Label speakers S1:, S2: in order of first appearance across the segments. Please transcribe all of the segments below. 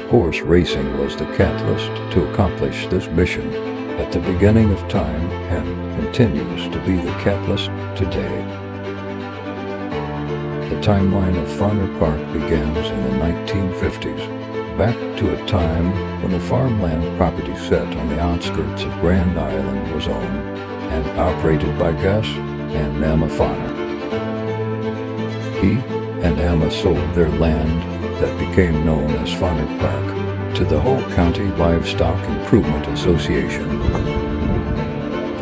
S1: Horse racing was the catalyst to accomplish this mission at the beginning of time and continues to be the catalyst today. The timeline of Fonner Park begins in the 1950s, back to a time when the farmland property set on the outskirts of Grand Island was owned and operated by Gus and Emma Fonner. He and Emma sold their land that became known as Fonner Park to the Whole County Livestock Improvement Association.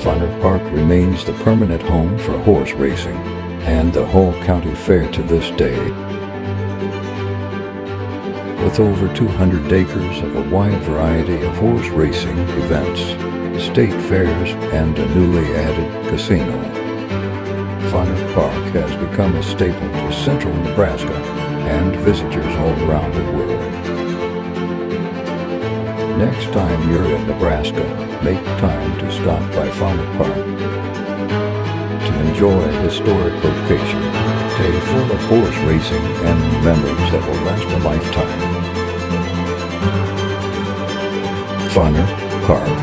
S1: Fonner Park remains the permanent home for horse racing and the Whole County Fair to this day. With over 200 acres of a wide variety of horse racing events, state fairs, and a newly added casino, Fonner Park has become a staple to central Nebraska and visitors all around the world. Next time you're in Nebraska, make time to stop by Fonner Park to enjoy a historic location, day full of horse racing and memories that will last a lifetime. Fonner Park,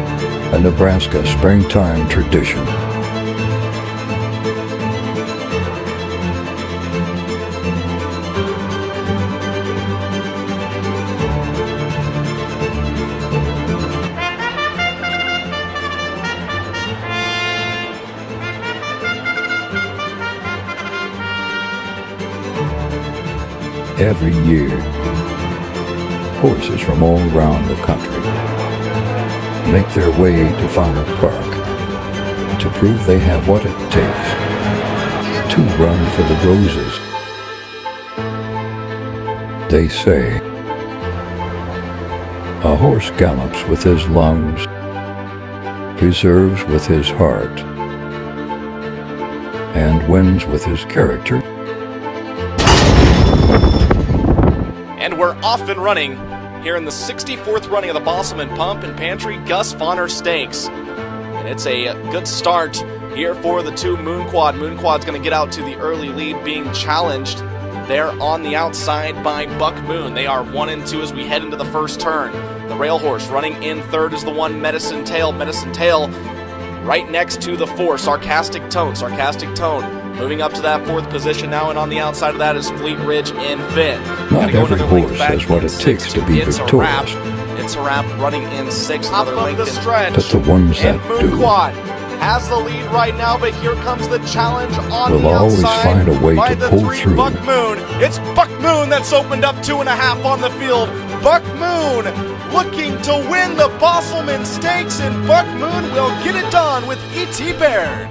S1: a Nebraska springtime tradition. Every year, horses from all around the country make their way to Fonner Park to prove they have what it takes to run for the roses. They say, a horse gallops with his lungs, preserves with his heart, and wins with his character.
S2: And we're off and running here in the 64th running of the Bosselman Pump and Pantry Gus Fonner Stakes. And it's a good start here for the two Moon Quad. Moon Quad's going to get out to the early lead, being challenged there on the outside by Buck Moon. They are 1 and 2 as we head into the first turn. The rail horse running in third is the one Medicine Tail. Medicine Tail right next to the 4, Sarcastic Tone. Sarcastic Tone moving up to that 4th position now, and on the outside of that is Fleet Ridge in 5th.
S1: Not every horse has what it takes to be victorious.
S2: It's a wrap running in 6th. Another length in stretch.
S1: But the ones that
S2: and Moon
S1: do
S2: Quad has the lead right now, but here comes the challenge on
S1: will
S2: the
S1: always
S2: outside
S1: find a way
S2: by
S1: to
S2: the
S1: pull
S2: 3
S1: through.
S2: Buck Moon. It's Buck Moon that's opened up 2.5 on the field. Buck Moon looking to win the Bosselman Stakes, and Buck Moon will get it done with E.T. Baird.